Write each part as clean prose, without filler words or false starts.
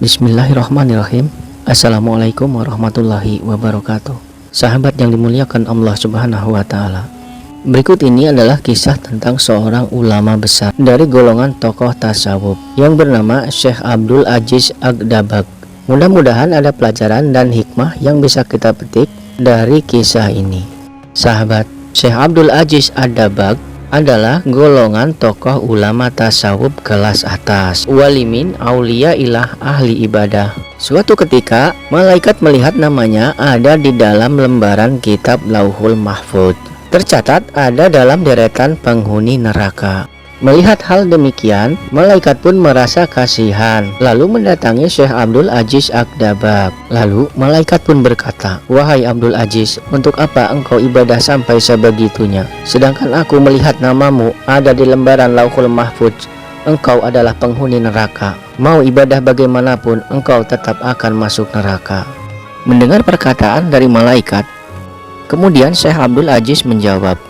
Bismillahirrahmanirrahim. Assalamualaikum warahmatullahi wabarakatuh. Sahabat yang dimuliakan Allah Subhanahu wa Ta'ala, berikut ini adalah kisah tentang seorang ulama besar dari golongan tokoh tasawuf yang bernama Syekh Abdul Aziz Ag-Dabbagh. Mudah-mudahan ada pelajaran dan hikmah yang bisa kita petik dari kisah ini. Sahabat, Syekh Abdul Aziz Ag-Dabbagh adalah golongan tokoh ulama tasawuf kelas atas, walimin aulia ilah ahli ibadah. Suatu ketika malaikat melihat namanya ada di dalam lembaran kitab Lauhul Mahfuz, tercatat ada dalam deretan penghuni neraka. Melihat hal demikian, malaikat pun merasa kasihan, lalu mendatangi Syekh Abdul Aziz Ag-Dabbagh. Lalu malaikat pun berkata, "Wahai Abdul Aziz, untuk apa engkau ibadah sampai sebegitunya? Sedangkan aku melihat namamu ada di lembaran Lauhul Mahfuz. Engkau adalah penghuni neraka. Mau ibadah bagaimanapun, engkau tetap akan masuk neraka." Mendengar perkataan dari malaikat, kemudian Syekh Abdul Aziz menjawab,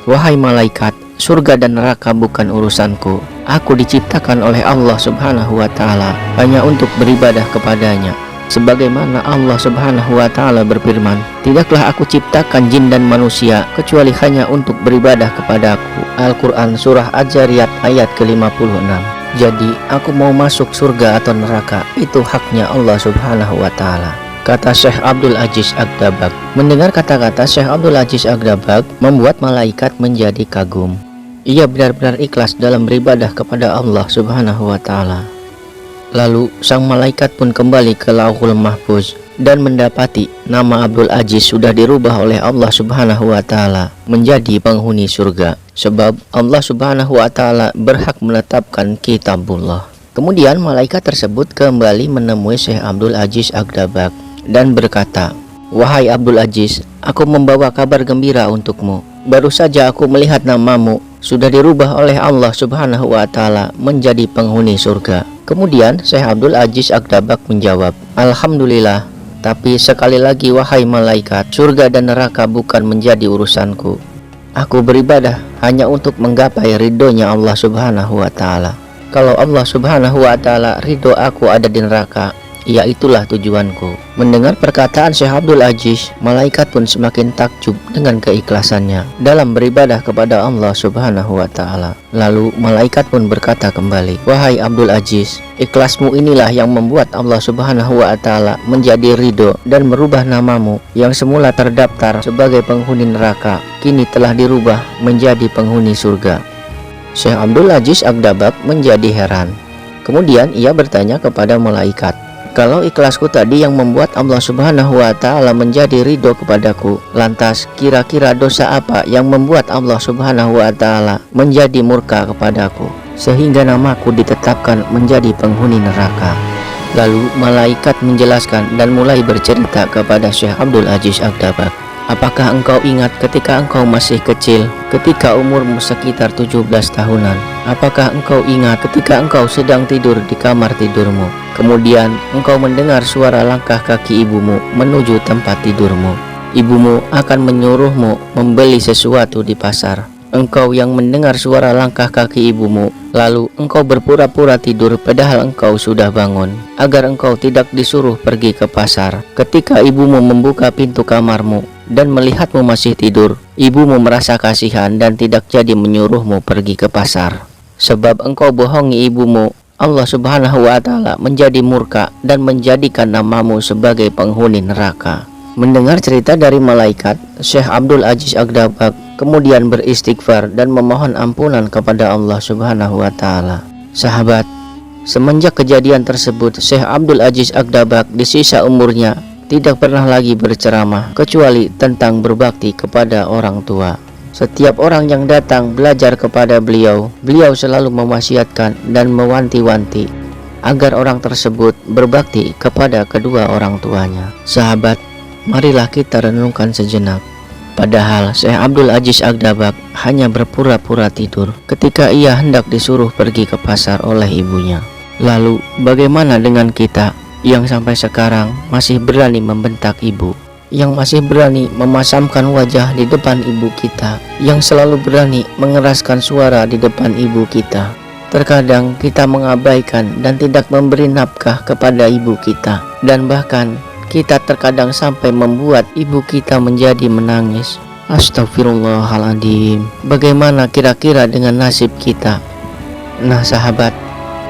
"Wahai malaikat, surga dan neraka bukan urusanku. Aku diciptakan oleh Allah Subhanahu wa Ta'ala hanya untuk beribadah kepadanya. Sebagaimana Allah Subhanahu wa Ta'ala berfirman, tidaklah aku ciptakan jin dan manusia kecuali hanya untuk beribadah kepadaku. Al-Quran Surah Az-Zariyat ayat ke-56. Jadi aku mau masuk surga atau neraka, itu haknya Allah Subhanahu wa Ta'ala," kata Syekh Abdul Aziz Ag-Dabbagh. Mendengar kata-kata Syekh Abdul Aziz Ag-Dabbagh membuat malaikat menjadi kagum. Ia benar-benar ikhlas dalam beribadah kepada Allah Subhanahu wa Ta'ala. Lalu sang malaikat pun kembali ke Lauhul Mahfuz dan mendapati nama Abdul Aziz sudah dirubah oleh Allah Subhanahu wa Ta'ala menjadi penghuni surga, sebab Allah Subhanahu wa Ta'ala berhak menetapkan kitabullah. Kemudian malaikat tersebut kembali menemui Syekh Abdul Aziz Ag-Dabbagh dan berkata, "Wahai Abdul Aziz, aku membawa kabar gembira untukmu. Baru saja aku melihat namamu sudah dirubah oleh Allah Subhanahu wa Ta'ala menjadi penghuni surga." Kemudian Syekh Abdul Aziz Ag-Dabbagh menjawab, "Alhamdulillah, tapi sekali lagi wahai malaikat, surga dan neraka bukan menjadi urusanku. Aku beribadah hanya untuk menggapai ridhonya Allah Subhanahu wa Ta'ala. Kalau Allah Subhanahu wa Ta'ala ridho aku ada di neraka, ya itulah tujuanku." Mendengar perkataan Syekh Abdul Aziz, malaikat pun semakin takjub dengan keikhlasannya dalam beribadah kepada Allah Subhanahu wa Ta'ala. Lalu malaikat pun berkata kembali, "Wahai Abdul Aziz, ikhlasmu inilah yang membuat Allah Subhanahu wa Ta'ala menjadi ridho dan merubah namamu yang semula terdaftar sebagai penghuni neraka, kini telah dirubah menjadi penghuni surga." Syekh Abdul Aziz Ag-Dabbagh menjadi heran. Kemudian ia bertanya kepada malaikat, "Kalau ikhlasku tadi yang membuat Allah Subhanahu wa Ta'ala menjadi ridho kepadaku, lantas kira-kira dosa apa yang membuat Allah Subhanahu wa Ta'ala menjadi murka kepadaku sehingga namaku ditetapkan menjadi penghuni neraka?" Lalu malaikat menjelaskan dan mulai bercerita kepada Syekh Abdul Aziz Ag-Dabbagh, "Apakah engkau ingat ketika engkau masih kecil, ketika umurmu sekitar 17 tahunan? Apakah engkau ingat ketika engkau sedang tidur di kamar tidurmu? Kemudian engkau mendengar suara langkah kaki ibumu menuju tempat tidurmu. Ibumu akan menyuruhmu membeli sesuatu di pasar. Engkau yang mendengar suara langkah kaki ibumu, lalu engkau berpura-pura tidur padahal engkau sudah bangun, agar engkau tidak disuruh pergi ke pasar. Ketika ibumu membuka pintu kamarmu dan melihatmu masih tidur, ibumu merasa kasihan dan tidak jadi menyuruhmu pergi ke pasar. Sebab engkau bohongi ibumu, Allah Subhanahu wa Ta'ala menjadi murka dan menjadikan namamu sebagai penghuni neraka." Mendengar cerita dari malaikat, Syekh Abdul Aziz Ag-Dabbagh kemudian beristighfar dan memohon ampunan kepada Allah Subhanahu wa Ta'ala. Sahabat, semenjak kejadian tersebut, Syekh Abdul Aziz Ag-Dabbagh di sisa umurnya tidak pernah lagi berceramah kecuali tentang berbakti kepada orang tua. Setiap orang yang datang belajar kepada beliau selalu mewasiatkan dan mewanti-wanti agar orang tersebut berbakti kepada kedua orang tuanya. Sahabat, marilah kita renungkan sejenak. Padahal Syekh Abdul Aziz Ag-Dabbagh hanya berpura-pura tidur ketika ia hendak disuruh pergi ke pasar oleh ibunya. Lalu bagaimana dengan kita yang sampai sekarang masih berani membentak ibu, yang masih berani memasamkan wajah di depan ibu kita, yang selalu berani mengeraskan suara di depan ibu kita? Terkadang kita mengabaikan dan tidak memberi nafkah kepada ibu kita, dan bahkan kita terkadang sampai membuat ibu kita menjadi menangis. Astagfirullahaladzim. Bagaimana kira-kira dengan nasib kita? Nah sahabat,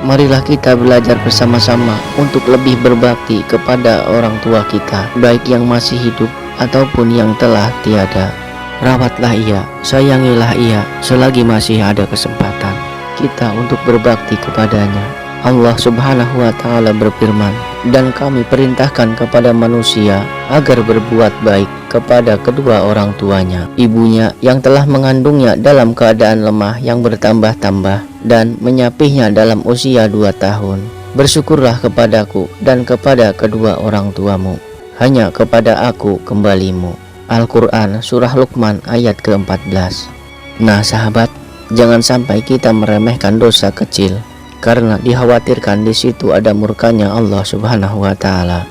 marilah kita belajar bersama-sama untuk lebih berbakti kepada orang tua kita, baik yang masih hidup ataupun yang telah tiada. Rawatlah ia, sayangilah ia selagi masih ada kesempatan kita untuk berbakti kepadanya. Allah Subhanahu wa Ta'ala berfirman, dan kami perintahkan kepada manusia agar berbuat baik kepada kedua orang tuanya, ibunya yang telah mengandungnya dalam keadaan lemah yang bertambah-tambah dan menyapihnya dalam usia 2 tahun. Bersyukurlah kepadaku dan kepada kedua orang tuamu, hanya kepada aku kembalimu. Al-Quran Surah Luqman ayat ke-14. Nah sahabat, jangan sampai kita meremehkan dosa kecil, karena dikhawatirkan di situ ada murkanya Allah Subhanahu wa Ta'ala.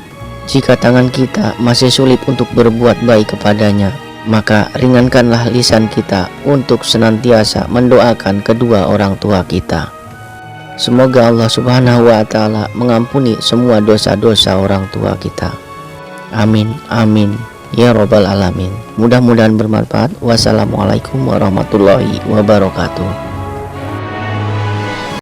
Jika tangan kita masih sulit untuk berbuat baik kepadanya, maka ringankanlah lisan kita untuk senantiasa mendoakan kedua orang tua kita. Semoga Allah Subhanahu wa Ta'ala mengampuni semua dosa-dosa orang tua kita. Amin, amin, ya Rabbal Alamin. Mudah-mudahan bermanfaat. Wassalamualaikum warahmatullahi wabarakatuh.